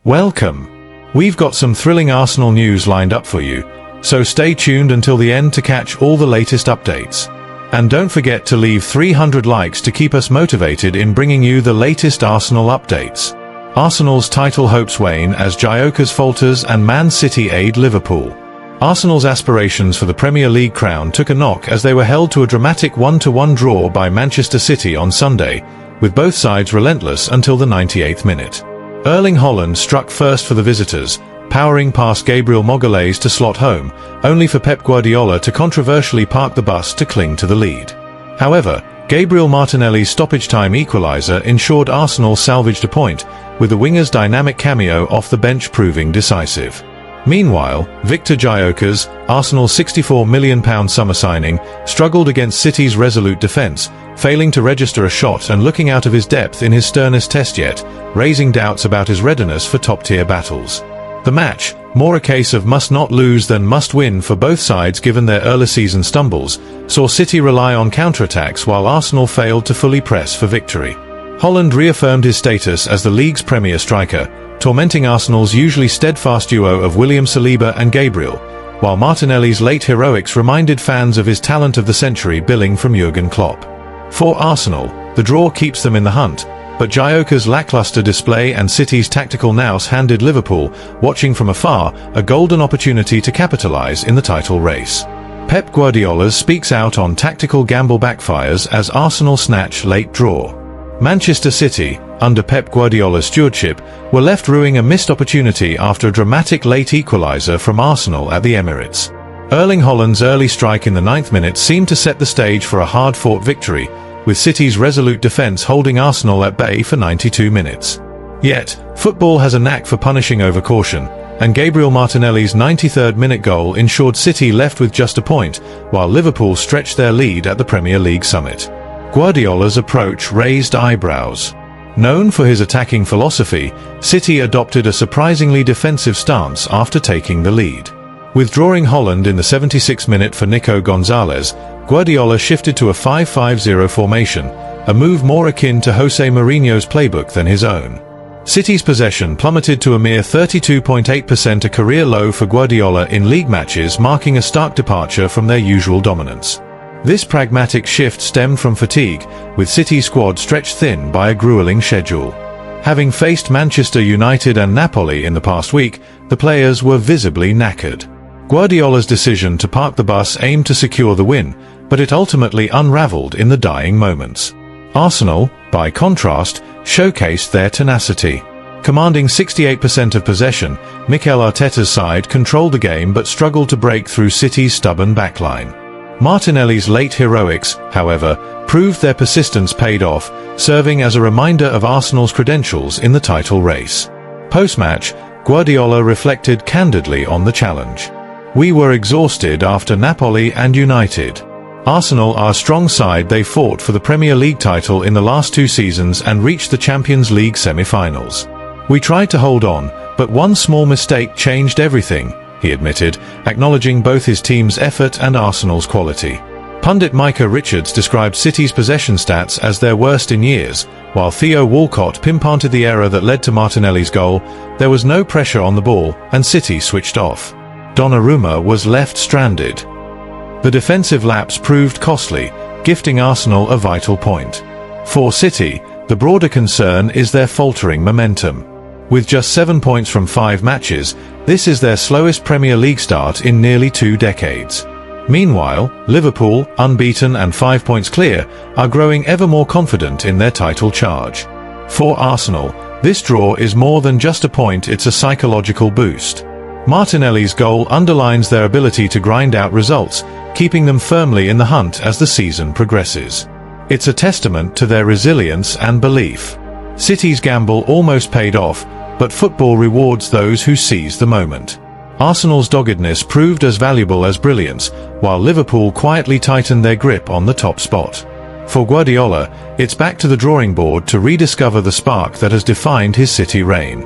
Welcome. We've got some thrilling Arsenal news lined up for you, so stay tuned until the end to catch all the latest updates. And don't forget to leave 300 likes to keep us motivated in bringing you the latest Arsenal updates. Arsenal's title hopes wane as Gyökeres falters and Man City aid Liverpool. Arsenal's aspirations for the Premier League crown took a knock as they were held to a dramatic 1-1 draw by Manchester City on Sunday, with both sides relentless until the 98th minute. Erling Haaland struck first for the visitors, powering past Gabriel Magalhaes to slot home, only for Pep Guardiola to controversially park the bus to cling to the lead. However, Gabriel Martinelli's stoppage-time equaliser ensured Arsenal salvaged a point, with the winger's dynamic cameo off the bench proving decisive. Meanwhile, Victor Gyökeres, Arsenal's £64 million summer signing, struggled against City's resolute defence, failing to register a shot and looking out of his depth in his sternest test yet, raising doubts about his readiness for top-tier battles. The match, more a case of must not lose than must win for both sides given their early season stumbles, saw City rely on counter-attacks while Arsenal failed to fully press for victory. Haaland reaffirmed his status as the league's premier striker, tormenting Arsenal's usually steadfast duo of William Saliba and Gabriel, while Martinelli's late heroics reminded fans of his talent of the century billing from Jurgen Klopp. For Arsenal, the draw keeps them in the hunt, but Gyökeres' lackluster display and City's tactical nous handed Liverpool, watching from afar, a golden opportunity to capitalise in the title race. Pep Guardiola speaks out on tactical gamble backfires as Arsenal snatch late draw. Manchester City, under Pep Guardiola's stewardship, were left rueing a missed opportunity after a dramatic late equaliser from Arsenal at the Emirates. Erling Haaland's early strike in the 9th minute seemed to set the stage for a hard-fought victory, with City's resolute defence holding Arsenal at bay for 92 minutes. Yet, football has a knack for punishing over caution, and Gabriel Martinelli's 93rd-minute goal ensured City left with just a point, while Liverpool stretched their lead at the Premier League summit. Guardiola's approach raised eyebrows. Known for his attacking philosophy, City adopted a surprisingly defensive stance after taking the lead. Withdrawing Haaland in the 76th minute for Nico Gonzalez, Guardiola shifted to a 5-5-0 formation, a move more akin to Jose Mourinho's playbook than his own. City's possession plummeted to a mere 32.8%, a career low for Guardiola in league matches, marking a stark departure from their usual dominance. This pragmatic shift stemmed from fatigue, with City's squad stretched thin by a grueling schedule. Having faced Manchester United and Napoli in the past week, the players were visibly knackered. Guardiola's decision to park the bus aimed to secure the win, but it ultimately unravelled in the dying moments. Arsenal, by contrast, showcased their tenacity. Commanding 68% of possession, Mikel Arteta's side controlled the game but struggled to break through City's stubborn backline. Martinelli's late heroics, however, proved their persistence paid off, serving as a reminder of Arsenal's credentials in the title race. Post-match, Guardiola reflected candidly on the challenge. "We were exhausted after Napoli and United. Arsenal are a strong side. They fought for the Premier League title in the last 2 seasons and reached the Champions League semi-finals. We tried to hold on, but one small mistake changed everything," he admitted, acknowledging both his team's effort and Arsenal's quality. Pundit Micah Richards described City's possession stats as their worst in years, while Theo Walcott pinpointed the error that led to Martinelli's goal. There was no pressure on the ball, and City switched off. Donnarumma was left stranded. The defensive lapse proved costly, gifting Arsenal a vital point. For City, the broader concern is their faltering momentum. With just 7 points from 5 matches, this is their slowest Premier League start in nearly 2 decades. Meanwhile, Liverpool, unbeaten and 5 points clear, are growing ever more confident in their title charge. For Arsenal, this draw is more than just a point, it's a psychological boost. Martinelli's goal underlines their ability to grind out results, keeping them firmly in the hunt as the season progresses. It's a testament to their resilience and belief. City's gamble almost paid off, but football rewards those who seize the moment. Arsenal's doggedness proved as valuable as brilliance, while Liverpool quietly tightened their grip on the top spot. For Guardiola, it's back to the drawing board to rediscover the spark that has defined his City reign.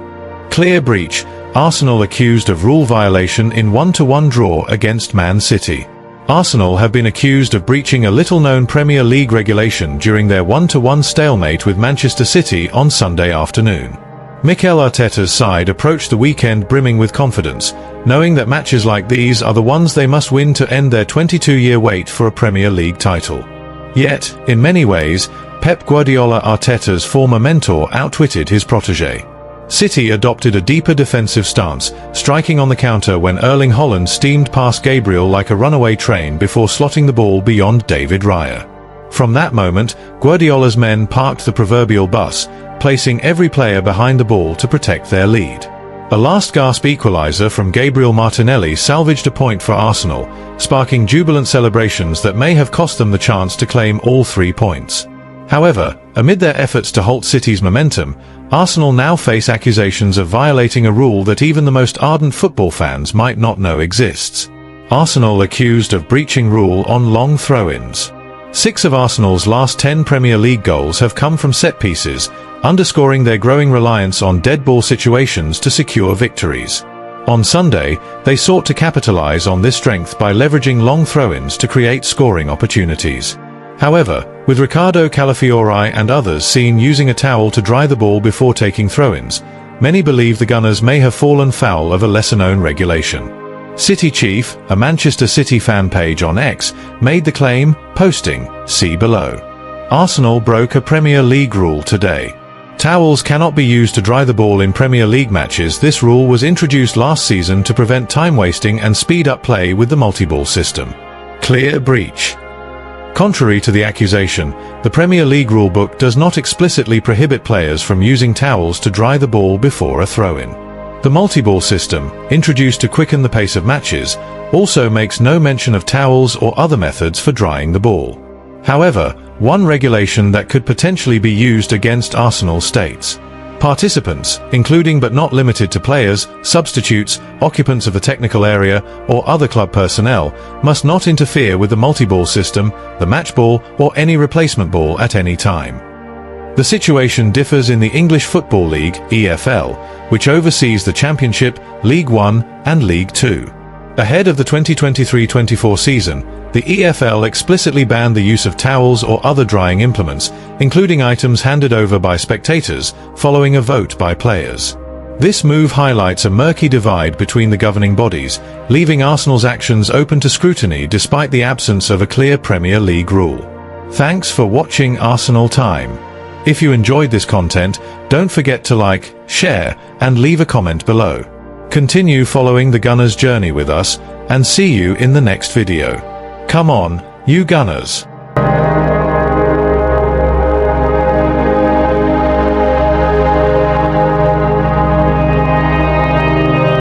Clear breach, Arsenal accused of rule violation in 1-1 draw against Man City. Arsenal have been accused of breaching a little-known Premier League regulation during their 1-1 stalemate with Manchester City on Sunday afternoon. Mikel Arteta's side approached the weekend brimming with confidence, knowing that matches like these are the ones they must win to end their 22-year wait for a Premier League title. Yet, in many ways, Pep Guardiola, Arteta's former mentor, outwitted his protégé. City adopted a deeper defensive stance, striking on the counter when Erling Haaland steamed past Gabriel like a runaway train before slotting the ball beyond David Raya. From that moment, Guardiola's men parked the proverbial bus, placing every player behind the ball to protect their lead. A last-gasp equalizer from Gabriel Martinelli salvaged a point for Arsenal, sparking jubilant celebrations that may have cost them the chance to claim all 3 points. However, amid their efforts to halt City's momentum, Arsenal now face accusations of violating a rule that even the most ardent football fans might not know exists. Arsenal accused of breaching rule on long throw-ins. 6 of Arsenal's last 10 Premier League goals have come from set pieces, underscoring their growing reliance on dead ball situations to secure victories. On Sunday, they sought to capitalise on this strength by leveraging long throw-ins to create scoring opportunities. However, with Ricardo Calafiori and others seen using a towel to dry the ball before taking throw-ins, many believe the Gunners may have fallen foul of a lesser-known regulation. City Chief, a Manchester City fan page on X, made the claim, posting, "See below. Arsenal broke a Premier League rule today. Towels cannot be used to dry the ball in Premier League matches. This rule was introduced last season to prevent time wasting and speed up play with the multi-ball system. Clear breach." Contrary to the accusation, the Premier League rulebook does not explicitly prohibit players from using towels to dry the ball before a throw-in. The multi-ball system, introduced to quicken the pace of matches, also makes no mention of towels or other methods for drying the ball. However, one regulation that could potentially be used against Arsenal states, participants, including but not limited to players, substitutes, occupants of the technical area, or other club personnel, must not interfere with the multi-ball system, the match ball, or any replacement ball at any time. The situation differs in the English Football League, EFL, which oversees the Championship, League One, and League Two. Ahead of the 2023-24 season, the EFL explicitly banned the use of towels or other drying implements, including items handed over by spectators, following a vote by players. This move highlights a murky divide between the governing bodies, leaving Arsenal's actions open to scrutiny despite the absence of a clear Premier League rule. Thanks for watching Arsenal Time. If you enjoyed this content, don't forget to like, share, and leave a comment below. Continue following the Gunners' journey with us, and see you in the next video. Come on, you Gunners!